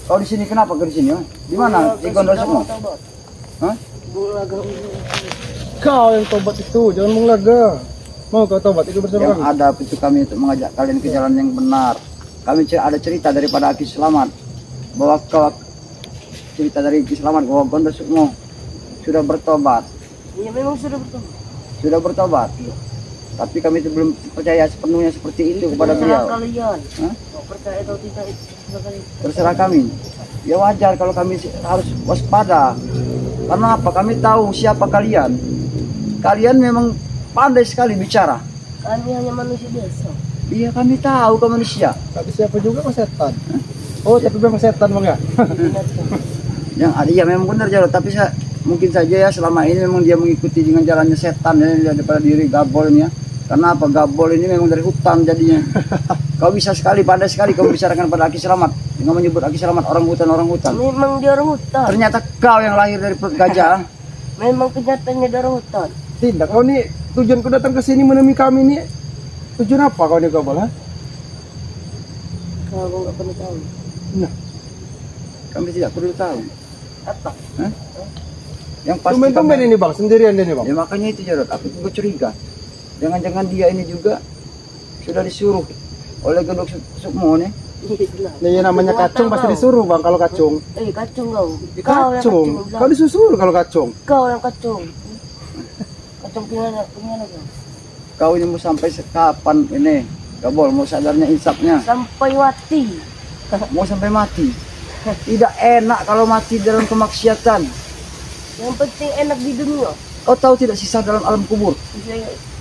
Kau di sini kenapa ke di sini? Di mana? Di Gondosukmo? Hah? Kau yang tobat itu, jangan menglaga. Mau kau tobat itu bersama Yang kami? ada itu kami untuk mengajak kalian ke jalan yang benar. Kami ada cerita daripada Aki Selamat bahwa kau cerita dari Aki Selamat bahwa Gondosukmo sudah bertobat. Iya memang sudah bertobat. Sudah bertobat. Tapi kami itu belum percaya sepenuhnya seperti itu kepada beliau. Kalian. Hah? Mau percaya atau tidak itu Terserah kami. Ya wajar kalau kami harus waspada. Karena apa? Kami tahu siapa kalian. Kalian memang pandai sekali bicara. Kami hanya manusia biasa. Iya kami tahu kau manusia. Tapi siapa juga kau setan? Oh tapi memang setan bang ya? Yang ada ya memang benar Jarod. Tapi mungkin saja ya selama ini memang dia mengikuti dengan jalannya setan ya, daripada diri Gabol ini ya. Karena apa? Gabol ini memang dari hutan jadinya. Kau bisa sekali, pandai sekali kau membicarakan pada Aki Selamat dengan menyebut Aki Selamat orang hutan. Memang dia orang hutan. Ternyata kau yang lahir dari perut gajah. Memang kenyataannya dia orang hutan. Tidak, kau nih tujuan kau datang ke sini menemui kami nih. Tujuan apa kau nih Gabol? Kau nggak pernah tahu. Nah, Kami tidak perlu tahu. Apa? Hah? Yang pasti tumben ini bang, sendirian dia nih bang. Ya makanya itu Jarod, aku juga curiga. Jangan-jangan dia ini juga sudah disuruh oleh Gondosukmo nih. Nah, ya namanya kacung pasti disuruh bang kalau kacung. Kacung kau. Kacung, kau disusul kalau kacung. Kau yang kacung. Kacung gimana kau? Kau ini mau sampai sekapan ini? Gabol mau sadarnya insapnya. Sampai mati. Mau sampai mati. Tidak enak kalau mati dalam kemaksiatan. Yang penting enak di dunia. Kau tahu tidak sisa dalam alam kubur?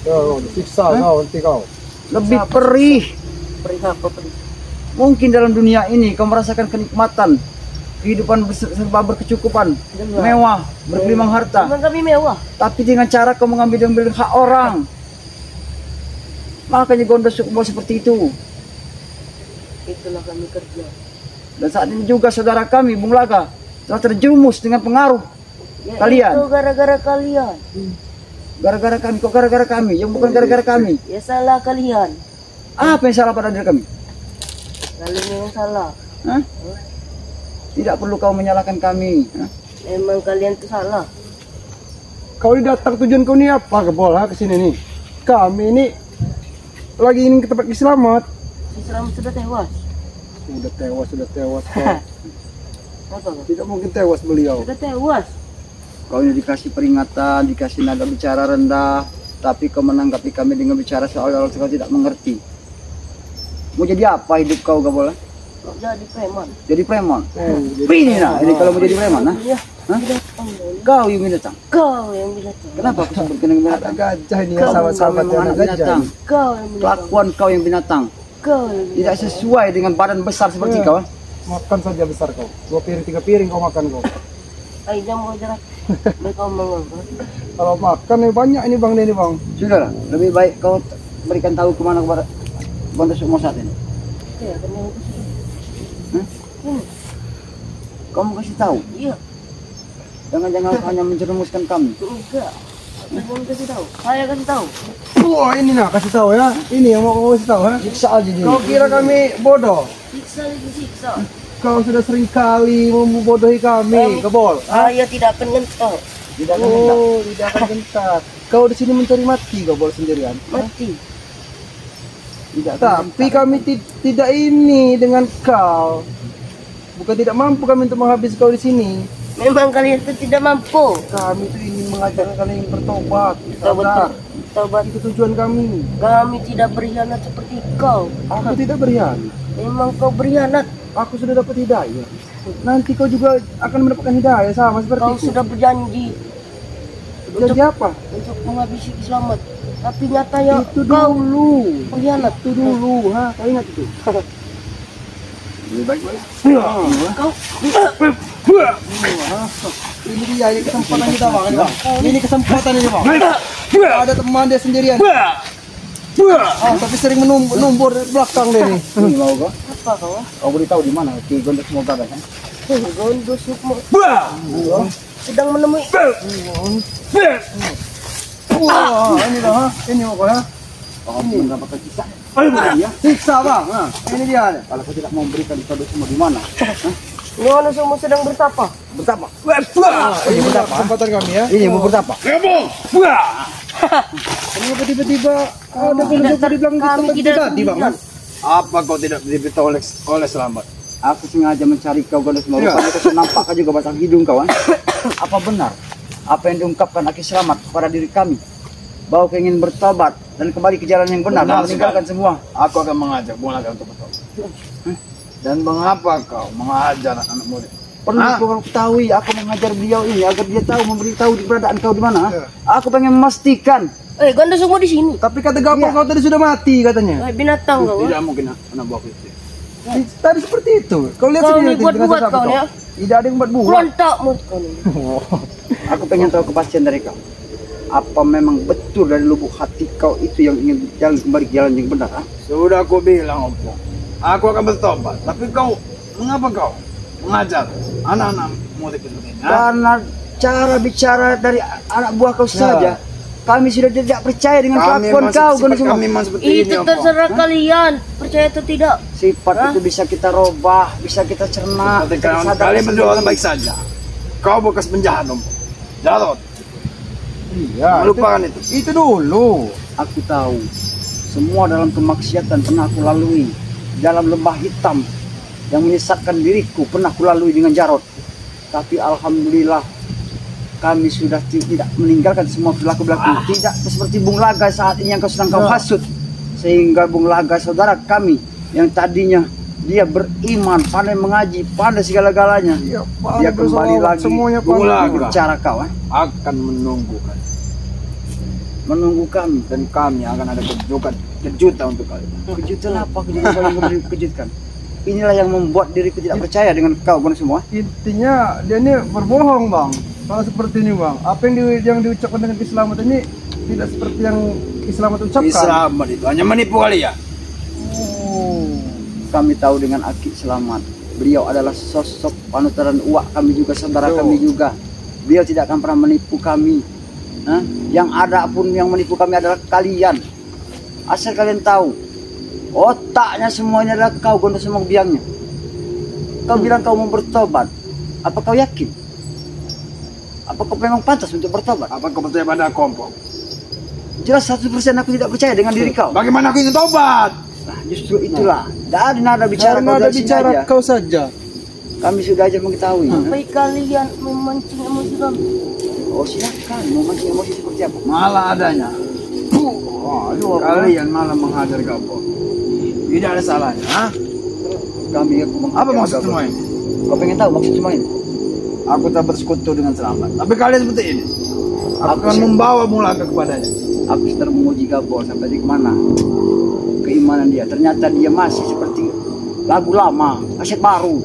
Oh, siksa kau nanti kau. Lebih perih. Perih apa perih? Mungkin dalam dunia ini kau merasakan kenikmatan, kehidupan serba berkecukupan, mewah, bergelimang harta. Memang kami mewah. Tapi dengan cara kau mengambil hak orang. Makanya Gondosukmo seperti itu. Itulah kami kerja. Dan saat ini juga saudara kami, Bung Laga, telah terjerumus dengan pengaruh Ya, kalian. itu gara-gara kalian. Gara-gara kami, kok gara-gara kami? Yang bukan gara-gara kami. Ya salah kalian. Apa yang salah pada diri kami? Kalian yang salah. Hah? Tidak perlu kau menyalahkan kami. Hah? Memang kalian itu salah. Kau ini datang tujuan kau ini apa Gabol ke sini nih? Kami ini lagi ingin ke tempat Selamat. Si Selamat sudah tewas. Sudah tewas kau. Apa? Tidak mungkin tewas beliau. Sudah tewas. Kau ini dikasih peringatan, dikasih nada bicara rendah, tapi kau menanggapi kami dengan bicara seolah-olah kau tidak mengerti. Mau jadi apa hidup kau Gabol? Kau jadi preman. Jadi preman. Jadi Ini nah, ini kalau mau jadi preman, nah? Iya. Hah? Binatang. Kau yang binatang. Kau yang binatang. Kenapa aku sebut dengan ada binatang? gajah ini ya Kau sahabat-sahabat memang anak anak gajah. binatang. Kau yang binatang. Kelakuan kau yang binatang. Kau yang binatang. Tidak sesuai dengan badan besar seperti Ya. kau. Makan saja besar kau. 2 piring 3 piring kau makan kau. Ayo jangan mau jarak. Mereka ngomong. Kalau makan nih banyak ini bang ini bang. Sudah, lebih baik kau berikan tahu kemana kepada Gondosukmo saat ini. Iya, karena itu sudah. Hah? Kau mau kasih tahu? Iya. Jangan-jangan kau hanya menjerumuskan kami. Enggak. Jangan kasih tahu. Saya kasih tahu. Wah ini nah kasih tahu ya. Ini yang mau kau kasih tahu ya. Siksa aja dia. Kau kira kami bodoh? Siksa itu siksa. Kau sudah sering kali membodohi kami, Gabol. Saya tidak akan ngentok. Tidak akan hendak. Oh, tidak akan gentar. Kau di sini mencari mati, Gabol sendirian. Mati. Tidak akan Tapi kami tidak ini dengan kau. Bukan tidak mampu kami untuk menghabisi kau di sini. Memang kalian itu tidak mampu. Kami itu ingin mengajak kalian bertobat. Tobat. Sadar. Tobat. Itu tujuan kami. Kami tidak berkhianat seperti kau. Aku tidak berkhianat. Memang kau berkhianat. Aku sudah dapat hidayah. Nanti kau juga akan mendapatkan hidayah sama Kau seperti sudah berjanji Jadi apa? untuk menghabisi Selamat. Tapi nyatanya Itu kau dulu. berkhianat. Itu dulu, ha? Kau ingat itu? lebih baik. Kau Ini dia, ini kesempatan kita bang, ini kesempatan ini bang. Ada teman dia sendirian. Tapi sering menumbur belakang dia nih. Ini mau kau? apa kau? Kau beritahu di mana Ki Gondosukmo berada kan? Gondosukmo sedang menemui. Wah, ini dah, ha? Ini mau kau ya? Kau mendapatkan siksa. Ya, siksa bang. Ini dia. Kalau kau tidak mau memberikan Gondosukmo di mana? Hah? Ini anu semua sedang bertapa. Bertapa. Ini kesempatan kami ya. Ini mau bertapa. Kenapa tiba-tiba ada penduduk tadi bilang di tempat kita tadi, Bang? Apa kau tidak diberitahu oleh Selamat? Aku sengaja mencari kau Gondos. Rupanya kau nampak juga batang hidung kawan. Apa benar apa yang diungkapkan Aki Selamat kepada diri kami? Bahwa kau ingin bertobat dan kembali ke jalan yang benar dan meninggalkan semua. Aku akan mengajak Bulaga untuk bertobat. Dan mengapa kau mengajar anak murid? Pernah kau ketahui aku mengajar beliau ini agar dia tahu memberitahu keberadaan kau di mana? Aku pengen memastikan. Gondos semua di sini. Tapi kata Gabor kau tadi sudah mati katanya. Binatang kau. Tidak mungkin anak buahku itu. Tadi seperti itu. Kau lihat Kau sendiri buat kau ya. Tidak ada yang buat buat. Kerontak mulut kau nih. Aku pengen tahu kepastian dari kau. Apa memang betul dari lubuk hati kau itu yang ingin jalan kembali ke jalan yang benar? Sudah aku bilang, Opo. Aku akan bertobat. Tapi kau, mengapa kau mengajar anak-anak murid itu ini? Karena cara bicara dari anak buah kau saja, kami sudah tidak percaya dengan kelakuan kau. Kami memang seperti ini, Itu Opo. terserah kalian. Percaya atau tidak. Sifat itu bisa kita robah, bisa kita cerna. Tapi bisa kita kalian sadar berdua sendiri. baik saja. Kau bekas penjahat, Opo. Jarot, Iya. melupakan itu. Itu dulu. Aku tahu semua dalam kemaksiatan pernah aku lalui. Dalam lembah hitam yang menyesatkan diriku pernah aku lalui dengan Jarot. Tapi alhamdulillah kami sudah tidak meninggalkan semua perilaku-perilaku. Tidak seperti Bung Laga saat ini yang kau sedang kau hasut. Sehingga Bung Laga saudara kami yang tadinya dia beriman, pandai mengaji, pandai segala-galanya. Dia kembali lagi semuanya Bung Laga bicara kau. akan menunggu kan. Menunggu kami. Dan kami akan ada kejutan untuk kalian. Kejutan apa? Kejutan yang dikejutkan. Inilah yang membuat diriku tidak percaya dengan kau semua. Intinya dia ini berbohong, Bang. Kalau seperti ini, Bang. Apa yang diucapkan dengan keselamatan ini tidak seperti yang Selamat ucapkan. Selamat itu hanya menipu kalian. Oh. Kami tahu dengan Aki Selamat. Beliau adalah sosok panutan uak kami juga, saudara kami juga. Beliau tidak akan pernah menipu kami. Yang ada pun yang menipu kami adalah kalian. Asal kalian tahu, otaknya semuanya adalah kau, Gondos semua biangnya. Kau bilang kau mau bertobat. Apa kau yakin? Apa kau memang pantas untuk bertobat? Apa kau percaya pada kompok? Jelas 100% aku tidak percaya dengan diri kau. Bagaimana aku ingin tobat? Nah, justru itulah. Dari nada bicara kau Nada dari sini bicara aja, kau saja. kami sudah aja mengetahui. Baik kalian memancing emosi kami. Oh silakan, mau mancing emosi seperti apa? Malah adanya. Kalian malah menghajar kapok. Tidak ada salahnya. Ha? Kami Apa maksud semua ini? Kau pengen tahu maksud semua ini? Aku tak bersekutu dengan Selamat. Tapi kalian seperti ini. Aku akan membawa Bulaga kepadanya. Aku sedang menguji Gabor sampai di mana keimanan dia. Ternyata dia masih seperti lagu lama, kaset baru.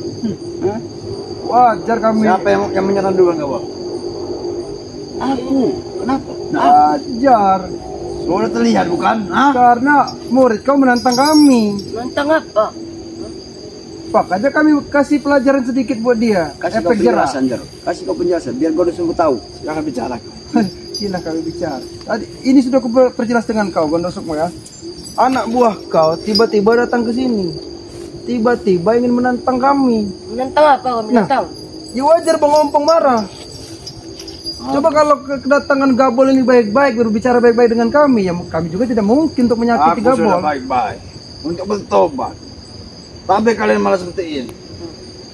Wajar kami. Siapa yang menyerang duluan kau? Aku, kenapa? Wajar. Sudah terlihat bukan? Hah? Karena murid kau menantang kami. Nantang apa? Makanya kami kasih pelajaran sedikit buat dia. Kasih kau Efek jerah. penjelasan, Jar. Kasih kau penjelasan, biar Gondos semua tahu. Jangan bicara. Silah kami bicara. Tadi ini sudah aku perjelas dengan kau, Gondosukmu ya. Anak buah kau tiba-tiba datang ke sini. Tiba-tiba ingin menantang kami. Menantang apa kau menantang? Ya wajar Bang Ompong marah. Coba kalau kedatangan Gabol ini baik-baik, berbicara baik-baik dengan kami, ya kami juga tidak mungkin untuk menyakiti Aku sudah Gabol. baik-baik untuk bertobat. Tapi kalian malah seperti ini.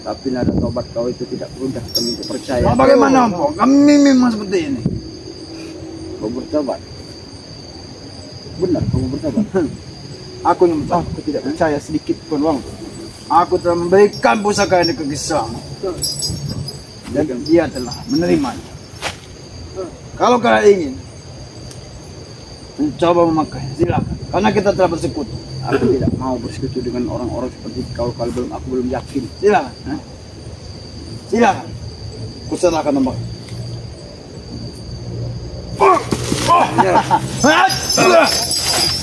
Tapi nada tobat kau itu tidak mudah kami untuk percaya. Nah, bagaimana Ompong? Kami memang seperti ini. Kau bertobat. Benar, kau bertobat. Aku yang bertobat. Aku tidak percaya sedikit pun, Bang. Aku telah memberikan pusaka ini ke Gisam. Dan dia telah menerimanya. Kalau kalian ingin mencoba memakai, silakan. Karena kita telah bersekutu. Aku tidak mau bersekutu dengan orang-orang seperti kau kalau aku belum yakin. Silakan. Silakan. Kuserahkan nomor.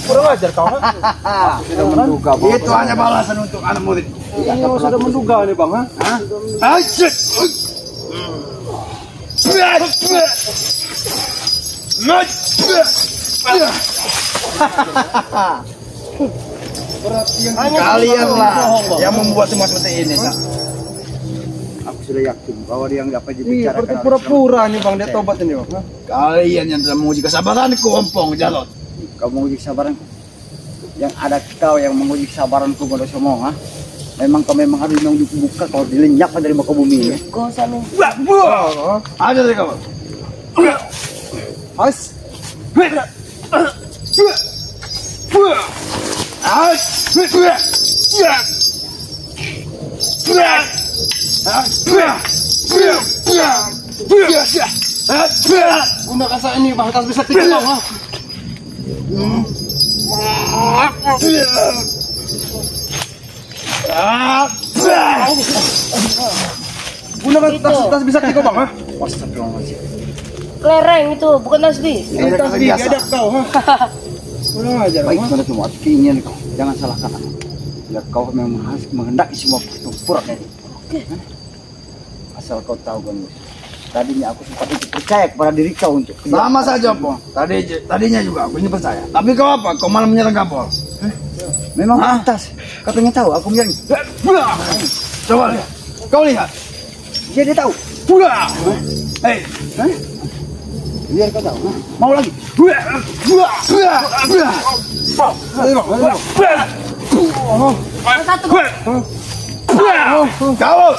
Kurang ajar kau. Sudah menduga bahwa Itu hanya balasan untuk anak murid. Ini sudah menduga nih, Bang, ha? Kalianlah yang membuat semua seperti ini. Nak. aku sudah yakin bahwa dia yang dapat Iya, dibicarakan berarti oleh pura-pura nih bang, dia tobat ini bang. Hah? Kalian yang telah menguji kesabaranku, Ompong Jalot. kau menguji kesabaranku. Yang ada kau yang menguji kesabaranku pada semua. Ha? Memang kau memang harus buka kau dilenyapkan dari muka bumi. Ya? Kau sana. Ada dari kamu. As. Gunakan saya ini bang, atas bisa tiga bang. Ha? Gunakan tas bisa tiga bang. Ha? Astagfirullahaladzim. Kelereng itu, bukan tasbih. Ini tas biadab kau. Ha? Kurang ajar Baik bang. pada semua keinginan kau. Jangan salahkan aku. Ya kau memang harus menghendaki semua pertempuran ini. Asal kau tahu kan, tadinya aku sempat itu percaya kepada diri kau untuk Sama saja, Ompong. Tadinya juga aku ini percaya. Tapi kau apa? Kau malah menyerang Gabol. memang pantas. Katanya tahu aku menyerang. Coba lihat. Kau lihat. Dia tahu. Hei. Biar kau tahu. Mau lagi? Satu. Kau.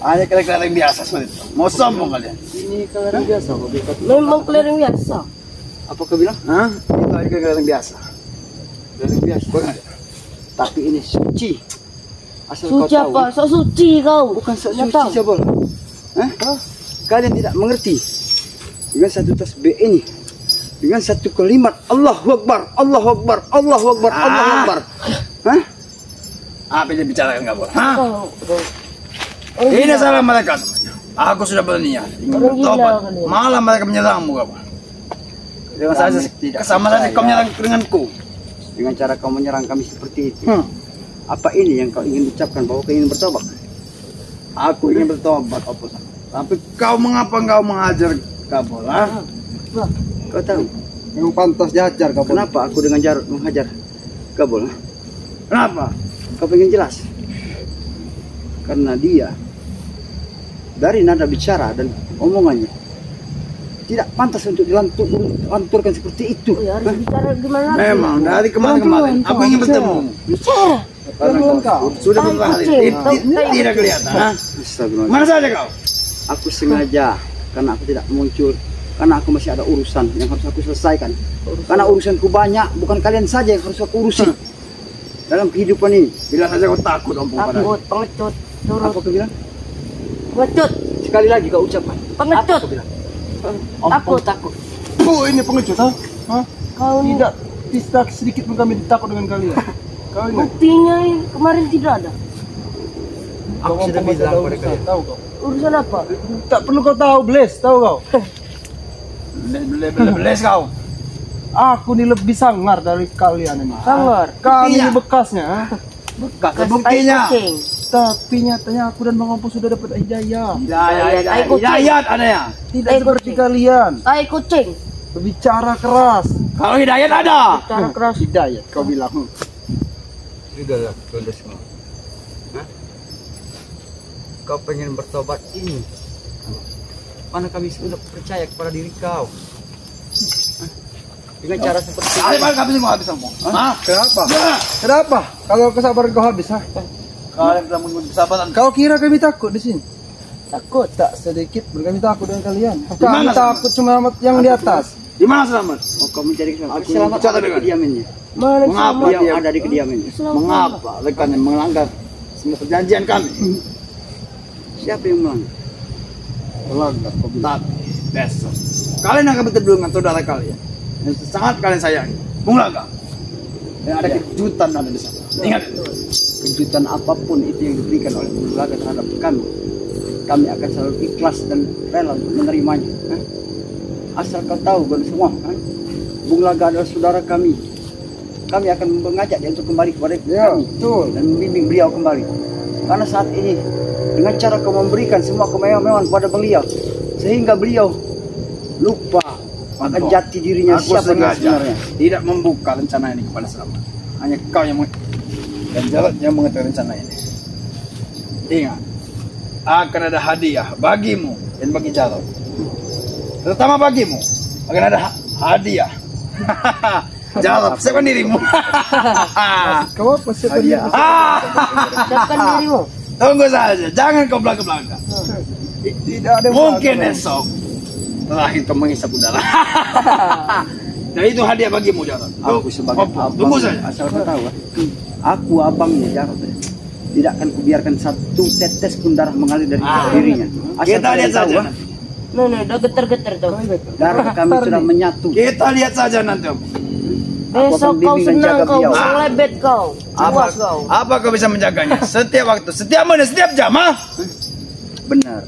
Hanya kelek-kelek biasa seperti itu. Mau sombong kalian? Ini kelereng biasa kok. Memang kelereng biasa. Apa kau bilang? Hah? Itu hanya kelek-kelek biasa. Kelereng biasa. Bukan? Tapi ini suci. Asal kau Suci tahu. apa? Sok suci kau. Bukan sok Nggak suci tahu. coba. Hah? Kalian tidak mengerti. Dengan satu tasbih ini, dengan satu kalimat Allahu Akbar, Allahu Akbar, Allahu Akbar, Allahu Akbar. Hah? Apa yang dibicarakan Gabol? Hah? Orang Ini gila. salah mereka. Aku sudah berniat. Orang gila Tobat. kalian. Malah mereka menyerangmu Gabol. Dengan saja tidak sama saja kau menyerang denganku. Dengan cara kau menyerang kami seperti itu. Apa ini yang kau ingin ucapkan bahwa kau ingin bertobat? Aku ingin bertobat, Opus. Tapi mengapa kau mengajar Gabol? Hah? Kau tahu Yang pantas dihajar kau. kenapa aku dengan jarak menghajar Gabol? Ha? Kenapa? Kau pengen jelas? Karena dia dari nada bicara dan omongannya tidak pantas untuk dilanturkan seperti itu. Ya, harus bicara gimana lagi? Memang dari kemarin-kemarin aku ingin bertemu. Bicara. Karena kau Sudah Tai beberapa kucing, hari tai kucing. tidak kelihatan. Hah? Astagfirullah. Mana saja kau? Aku sengaja karena aku tidak muncul karena aku masih ada urusan yang harus aku selesaikan. Karena urusanku banyak, bukan kalian saja yang harus aku urusi dalam kehidupan ini. Bila saja kau takut Ompong pada. Takut, pengecut. Apa Turut. kau bilang? Pengecut. Sekali lagi kau ucapkan. Pengecut. Takut. Takut. Oh ini pengecut ha? Hah? Kau ini Tidak sedikit pun kami takut dengan kalian. Kau ini. buktinya kemarin tidak ada. Aku sudah bilang pada kalian. Tahu kau. Urusan apa? Tak perlu kau tahu, Bles. Tahu kau. Beles kau. Aku ini lebih sangar dari kalian ini. Sangar. Kami Iya. ini bekasnya. Ha? Bekas Buktinya. tai kucing. Tapi nyatanya aku dan Bang Ompong sudah dapat hidayah. Hidayat ada ya. Tidak Tai seperti kucing. kalian. Tai kucing. Berbicara keras. Kalau hidayat ada. Cara keras. Hidayah kau bilang. Sudahlah, sudah semua. Hah? Kau pengen bertobat ini? Mana kami sudah percaya kepada diri kau? Hah? Dengan cara seperti Kali ini. mana kami semua habis Ompong? Hah? Kenapa? Ya. Kenapa? Kalau kesabaran kau habis, ha? Kalian telah menguji kesabaran. Kau kira kami takut di sini? Takut. Tak sedikit pun kami takut dengan kalian. Di Kami mana, takut cuma yang di atas. Di mana Selamat? Oh, kau mencari kesalahan. Aku Selamat bicara ada di dengan- kediamannya. Mana Mengapa selamat? Dia ada di kediamannya. Selamat. Mengapa rekan yang melanggar semua perjanjian kami? Siapa yang melanggar? Melanggar kau bilang. Tapi besok kalian akan bertemu dengan saudara kalian yang sangat kalian sayangi. Bung Laga. Dan ada kejutan ada di sana. Ingat itu. Kejutan apapun itu yang diberikan oleh Bung Laga terhadap kami akan selalu ikhlas dan rela untuk menerimanya. Hah? Asal kau tahu kalian semua, hah? Bung Laga adalah saudara kami. Kami akan mengajak dia untuk kembali kepada Ya, kami betul. dan membimbing beliau kembali. Karena saat ini dengan cara kau memberikan semua kemewahan kepada beliau, sehingga beliau lupa akan jati dirinya Aku siapa dia sengaja sebenarnya. tidak membuka rencana ini kepada Selamat. Hanya kau yang dan Jarod yang mengetahui rencana ini. Ingat, akan ada hadiah bagimu dan bagi Jarod. Terutama bagimu akan ada hadiah. Jarod, siapkan dirimu. Kau apa sih Hadiah. Siapkan dirimu. Tunggu saja, jangan kau belak-belakan. Tidak ada Mungkin belakang. esok terakhir kau menghisap udara. Dan itu hadiah bagimu, Jarod. Aku sebagai abang, Tunggu saja. asal kau tahu, aku abangnya Jarod. Tidak akan kubiarkan satu tetes pun darah mengalir dari dirinya. Asal Kita kalian lihat tahu, saja. Nih, udah geter-geter tuh. darah kami sudah menyatu. Kita lihat saja nanti. Besok akan kau bimbing dan senang jaga kau, beliau. lebet kau. Puas kau. Apa kau bisa menjaganya? Setiap waktu, setiap menit, setiap jam, ah? Benar.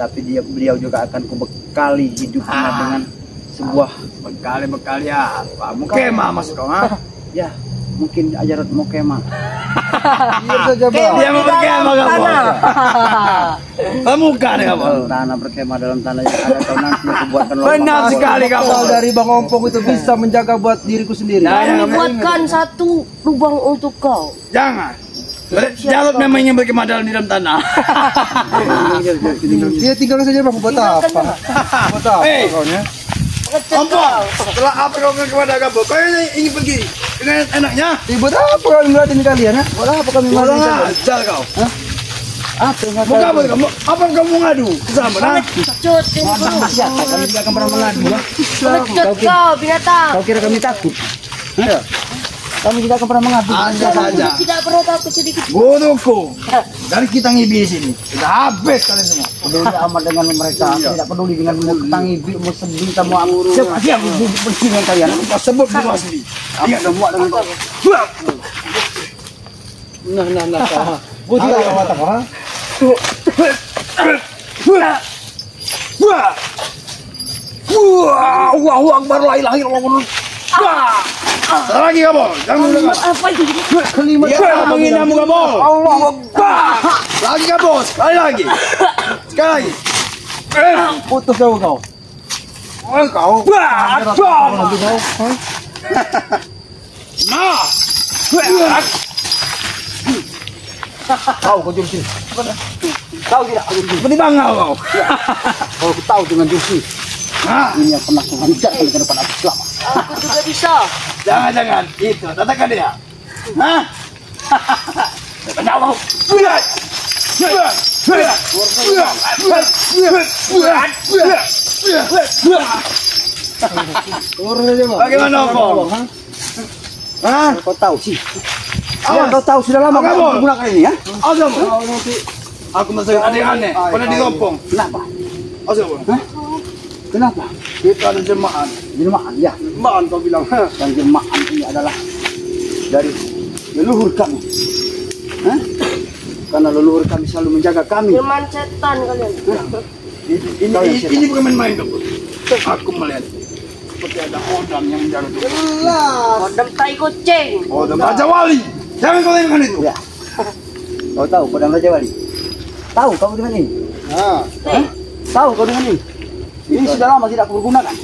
Tapi beliau juga akan kubekali hidupnya dengan sebuah Bekali apa? Mukema masuk kau, ah? ya mungkin ajaran mau kemah. Diam saja bang. Dia mau berkemah kamu. Muka nih kamu. Tanah berkemah dalam tanah yang ada kau nanti aku buatkan lubang. Benar sekali kamu. Asal dari Bang Ompong itu bisa menjaga buat diriku sendiri. Nah, Kami yang- buatkan satu lubang untuk kau. Jangan. Jarod memang ingin berkemah di dalam tanah. Dia tinggalkan saja bang. Buat apa? Buat apa Hei. kau nya? Ampun. Setelah apa kau kepada kamu? Kau ingin pergi dengan enaknya? Buat apa kau ngeliatin kalian ya? Buat apa kami Kurang ngadu? ajar kau. Apa yang Mau apa kamu? Apa kamu ngadu? Sama nah? Cut, Siapa kami tidak akan pernah mengadu. cut kau binatang. Kau kira kami takut? Ya. Kami tidak akan pernah mengadu. Anda saja. Tidak perlu takut sedikit. Bodohku. Dan kita ngibi di sini. Sudah habis kalian semua. Peduli amat dengan mereka, tidak peduli dengan tangi bimu sedih kamu aku. Siapa dia bersih dengan kalian? Kau sebut dulu sendiri. Iya, udah muak dengan kau. Nah. Budi lah kau mata kau. Ha? Allahu Akbar, la ilaha illallah. Lagi kamu, jangan mendekat. Apa itu? Kelima Dia menghinamu kamu. Allah Akbar. Lagi kamu, sekali lagi. Sekali lagi. putus kau kau. Oh kau. Nanti kau. Ha? Nah. Kau kau jurus ini. Kau tidak aku jurus. Seperti bangau kau. Kalau aku tahu dengan jurus ini, Nah, ini yang pernah kuhancurkan ke depan aku selama. Aku juga bisa. jangan. Itu, tatakan dia. Hah? Kenapa? Turun aja bang. Bagaimana kau? Ah, kau tahu sih. Ya, Awas. kau tahu sudah lama Kamu. kau menggunakan ini ya? Kamu. Aku masih aneh-aneh. Pernah ditompong. Kenapa? Kamu. Kenapa? Kita ada jemaah. Jelmaan, ya. Jemaah kau bilang. Dan jelmaan ini adalah dari leluhur kami. Hah? Karena leluhur kami selalu menjaga kami. Firman setan kalian. Ini bukan main-main kamu. Aku melihat seperti ada odam yang menjaga itu. Kodam tai kucing. Odam Raja Wali. Jangan kau tanyakan itu. Ya. Kau tahu Kodam Raja Wali? Tahu kau dengan ini? Nah. Hah? Tahu kau dengan ini? Ini sudah lama tidak aku gunakan.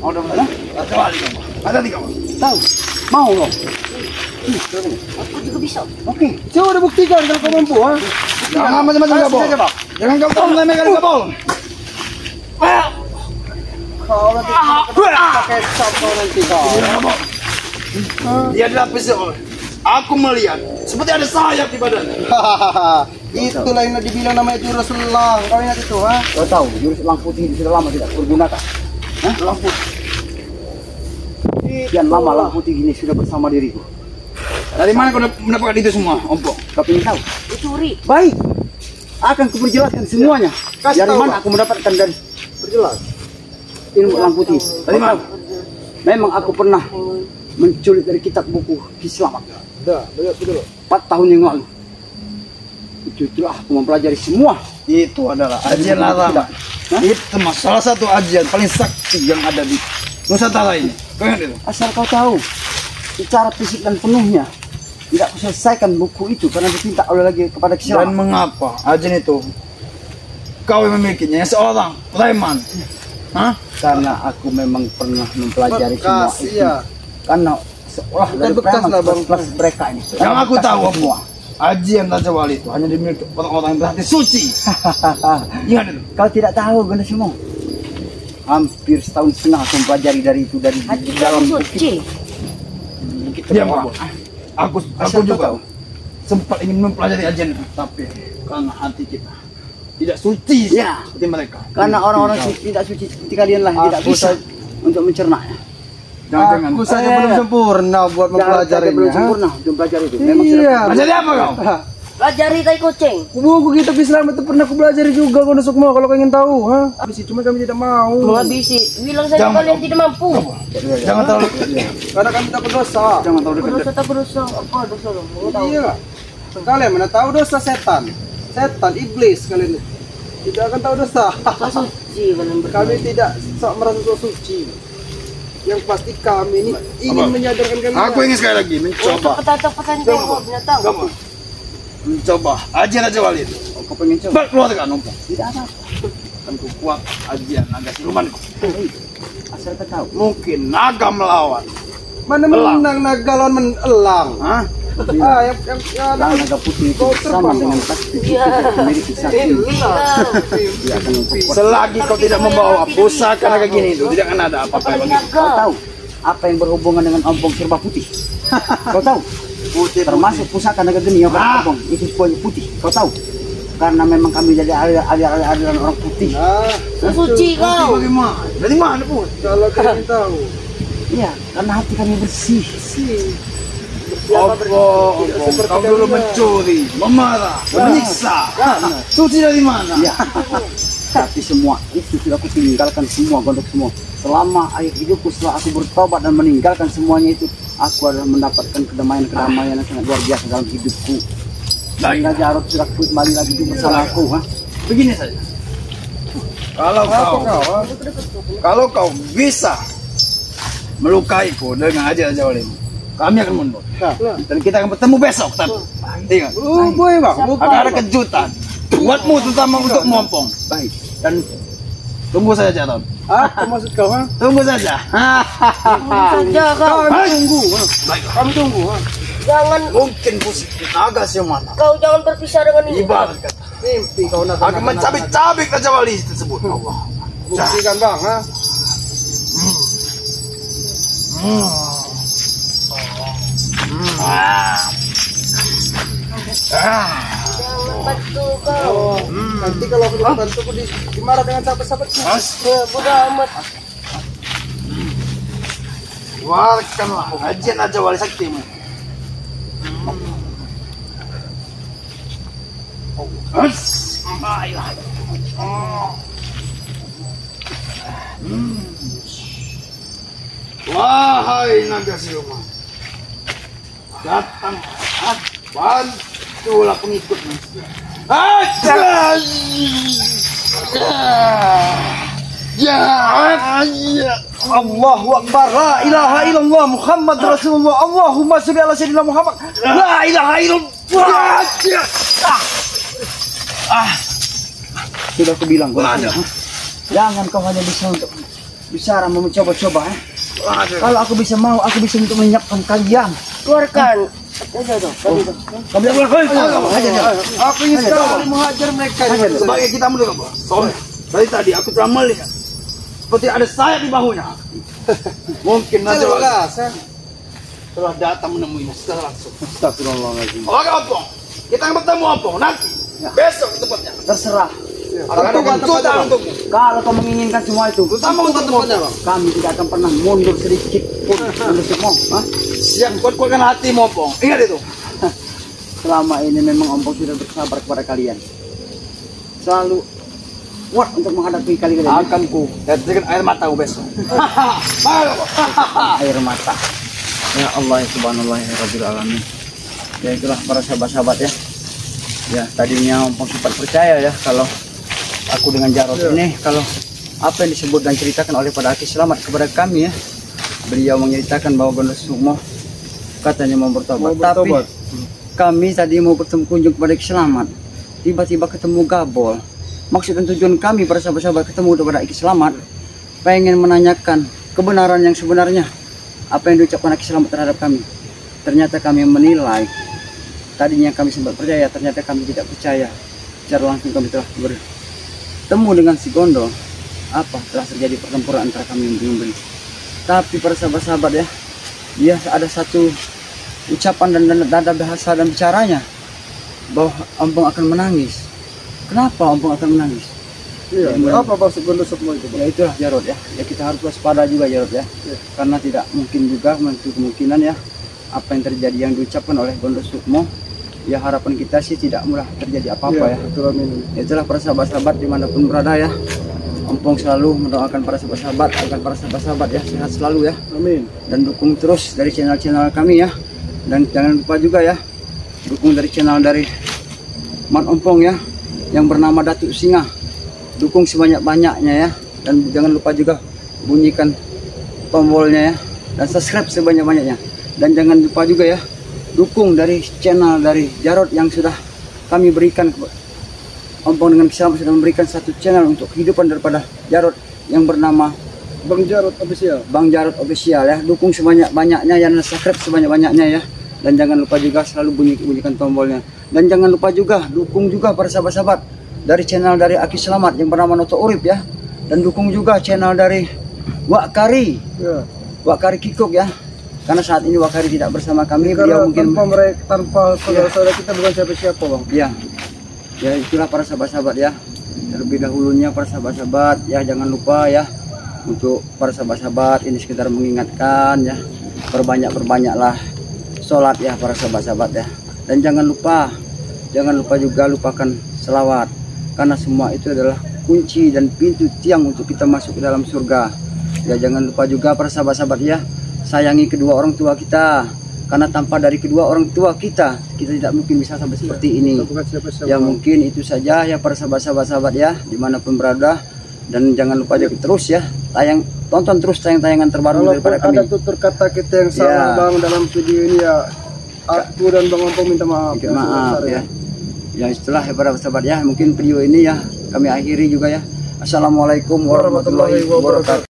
Odam Raja Wali kamu. Hati-hati kamu. Tahu? Mau kau? Aku juga bisa. Oke. Coba udah buktikan kalau kau mampu ha. Jangan macam-macam Ayo, kabel. sudah, Bang. Jangan kau tahu mereka kabel. Kau nanti pakai cap kau nanti kau. Dia dilapis oleh. Aku melihat seperti ada sayap di badannya. Itulah yang dibilang namanya jurus selang. Kau ingat itu ha? Kau tahu jurus elang putih ini sudah lama tidak aku gunakan. Hah? Elang putih. Sekian lama elang putih ini sudah bersama diriku. Dari mana kau mendapatkan itu semua, Ompong? Kau ingin tahu? Dicuri. Baik. Akan kuperjelaskan semuanya. Kasih Dari tahu, mana Bang. aku mendapatkan dari Perjelas. ilmu elang putih? Dari mana? Memang aku pernah menculik dari kitab buku Kislamat Dah, betul. 4 tahun yang lalu. Itu aku mempelajari semua. Itu adalah ajian larang. Hah? Itu salah satu ajian paling sakti yang ada di Nusantara ini. Kau ingat itu? Asal kau tahu, secara fisik dan penuhnya tidak aku selesaikan buku itu karena dipinta oleh lagi kepada Dan Kislamat. mengapa ajian itu kau yang memilikinya, yang seorang preman Hah? Karena aku memang pernah mempelajari semua Bekas, itu. iya. Karena seolah Bukan dari bekas preman lah, Bang. kelas mereka ini. Yang aku Bekas tahu semua. Ajian Raja Wali itu hanya dimiliki orang-orang yang berhati suci. Ingat itu. Kau tidak tahu Gonda Sumo. Hampir setahun setengah aku mempelajari dari itu dari Hati dalam kamu suci. Kita Diam bawa. kamu. Aku Asal kau juga tahu. sempat ingin mempelajari ajian itu, tapi karena hati kita tidak suci Ya. seperti mereka. Karena orang-orang tidak suci seperti kalian lah tidak Aku bisa untuk mencernanya. Jangan-jangan. Aku saja belum sempurna buat Jangan mempelajarinya. belum sempurna untuk belajar itu. Memang sudah Iya. Belajar apa kau? Pelajari tai kucing. Buku kitab Islam itu pernah aku pelajari juga Gonda Sukmo kalau kau ingin tahu, ha? Habis itu cuma kami tidak mau. Menghabisi. Bilang saja Jangan. kalian tidak mampu. Jangan terlalu Karena kami takut dosa. jangan terlalu dekat. Dosa tak dosa. Apa dosa lo? Mau tahu? Iya. Kalian mana tahu dosa setan? Setan iblis kalian tidak akan tahu dosa. Dosa suci kalian berdua. Kami tidak merasa sok suci. Yang pasti kami ini ingin Apa? menyadarkan kalian. Aku ingin sekali lagi Untuk mencoba petang-petang tengok binatang. kamu mencoba ajian Raja Wali itu. Kau pengen coba? Keluarkan numpang. Tidak apa. Kan ku kuat ajian naga silumanku. Asal kau tahu. Mungkin naga melawan. Mana Elang. menang naga lawan elang. Hah? Yang ada Lang naga putih itu Kau sama terbang, dengan Bang. sakti. Iya. Memiliki sakti. Dia akan memperkuat. Selagi kau tidak membawa pusaka naga gini itu, tidak akan ada apa-apa Apalagi bagi. Kau naga. tahu apa yang berhubungan dengan ompong serba putih? Kau tahu? Putih Termasuk pusaka naga geni yang berompong itu semuanya putih. Kau tahu? Karena memang kami jadi aliran orang putih. Nah, Suci kau. Bagaimana? Dari mana pun? kalau kalian tahu. Iya, karena hati kami bersih. Sih. Kau dulu mencuri, memarah, menyiksa. Suci dari mana? Iya. Tapi semua itu sudah aku tinggalkan semua, Gondok semua. Selama akhir hidupku setelah aku bertobat dan meninggalkan semuanya itu, aku adalah mendapatkan kedamaian yang sangat luar biasa dalam hidupku. Sehingga Jarod sudah kembali lagi hidup bersama aku, ha? Begini saja. Kalau kau bisa melukaiku dengan ajian Raja Wali, kami akan mundur. Dan kita akan bertemu besok. Tapi ingat, Boy bang, akan ada kejutan buatmu, terutama untuk Mompong. Baik. Dan tunggu saja, Jarod. apa maksud kau? Ha? Tunggu saja. Saja kau. Kami tunggu. Ha? Baik. Kami tunggu. Ha? Jangan Mungkin musik naga siomana. kau jangan berpisah dengan ini. Ibarat kata, Mimpi kau nak. akan mencabik-cabik Raja Wali tersebut. Allah. Buktikan bang, ha? Jangan bantu kau. Nanti kalau aku dibantu aku dimarah dengan sahabat-sahabatku. Mas, Bodoh amat. keluarkanlah ajian Raja Wali saktimu. Mas, ayolah. Wahai naga siluman, datang, bantulah pengikutmu. Allahu Akbar, la ilaha illallah, Muhammad Rasulullah, Allahumma sholli ala sayyidina Muhammad, la ilaha illallah. Sudah aku bilang, Gondok. Ada. Jangan kau hanya bisa untuk bicara mau mencoba-coba, ya. Kalau aku bisa mau, aku bisa untuk menyiapkan kalian. Keluarkan. Aja tuh. Tadi tuh. Kau bilang, Aku ingin sekali menghajar mereka. Sebagai kita mendengar, soalnya dari tadi aku telah melihat seperti ada sayap di bahunya. Mungkin Raja Wali Jelas, ha? telah datang menemuinya secara langsung. Astagfirullahaladzim. Oke, Opong, kita akan bertemu Opong nanti, besok tepatnya. Terserah. Akan ada kejutan untukmu. Kalau kau menginginkan semua itu, Terutama untuk tempatnya, Opong. bang. kami tidak akan pernah mundur sedikit pun. Mundur semua. Hah? Siap kuat-kuatkan hatimu, Opong. Ingat itu. Selama ini memang Ompong sudah bersabar kepada kalian. Selalu kuat untuk menghadapi kalian. Akan ku tetekan air matamu besok. Air mata. Ya Allah, ya subhanallah, ya rabbil alamin. Ya itulah para sahabat-sahabat ya. Ya tadinya Ompong sempat percaya ya kalau aku dengan Jarod ini, kalau apa yang disebut dan ceritakan oleh pada Aki Selamat kepada kami ya. Beliau menceritakan bahwa Gondok Sumo katanya mau bertobat. Tapi kami tadi mau bertemu kunjung kepada Aki Selamat. Tiba-tiba ketemu Gabol. Maksud dan tujuan kami para sahabat-sahabat ketemu kepada Aki Selamat pengen menanyakan kebenaran yang sebenarnya, apa yang diucapkan Aki Selamat terhadap kami. Ternyata kami menilai, tadinya kami sempat percaya, ternyata kami tidak percaya. Secara langsung kami telah bertemu dengan si Gondol, telah terjadi pertempuran antara kami yang beri. Tapi para sahabat-sahabat ya, dia ada satu ucapan dan ada bahasa dan bicaranya bahwa Ompong akan menangis. Kenapa Ompong akan menangis? Iya, apa maksud Gondol Sukmo itu, Bang? Ya itulah Jarod ya. Ya kita harus waspada juga Jarod ya. Karena tidak mungkin juga menutup kemungkinan ya apa yang terjadi yang diucapkan oleh Gondol Sukmo. Ya harapan kita sih tidak mudah terjadi apa-apa ya. Betul, amin. Itulah para sahabat-sahabat dimanapun berada ya. Ompong selalu mendoakan para sahabat-sahabat agar para sahabat-sahabat ya sehat selalu ya. Amin. Dan dukung terus dari channel-channel kami ya. Dan jangan lupa juga ya dukung dari channel dari Man Ompong ya yang bernama Datuk Singa. Dukung sebanyak-banyaknya ya. Dan jangan lupa juga bunyikan tombolnya ya. Dan subscribe sebanyak-banyaknya. Dan jangan lupa juga ya dukung dari channel dari Jarod yang sudah kami berikan. Ompong dengan Selamat sudah memberikan satu channel untuk kehidupan daripada Jarod yang bernama Bang Jarod Official. Bang Jarod Official ya. Dukung sebanyak-banyaknya dan subscribe sebanyak-banyaknya ya. Dan jangan lupa juga selalu bunyikan tombolnya. Dan jangan lupa juga dukung juga para sahabat-sahabat dari channel dari Aki Selamat yang bernama Noto Urip ya. Dan dukung juga channel dari Wak Kari. Ya. Wak Kari Kikuk ya. Karena saat ini Wak Kari tidak bersama kami, Karena dia mungkin tanpa saudara-saudara kita bukan siapa-siapa, Bang. ya. Ya itulah para sahabat-sahabat ya. Terlebih dahulunya para sahabat-sahabat ya, jangan lupa ya untuk para sahabat-sahabat ini sekedar mengingatkan ya, perbanyaklah sholat ya para sahabat-sahabat ya. Dan jangan lupa juga lupakan selawat, karena semua itu adalah kunci dan pintu tiang untuk kita masuk ke dalam surga. Ya jangan lupa juga para sahabat-sahabat ya, sayangi kedua orang tua kita, karena tanpa dari kedua orang tua kita tidak mungkin bisa sampai seperti ini. Ya mungkin itu saja ya para sahabat-sahabat ya dimanapun berada. Dan jangan lupa juga terus ya tonton terus tayangan terbaru daripada kami. Ada tutur kata kita yang salah Bang dalam video ini ya, aku dan Bang Ompong minta maaf. Maaf ya. Ya itulah ya para sahabat ya, mungkin video ini ya kami akhiri juga ya. Assalamualaikum warahmatullahi wabarakatuh.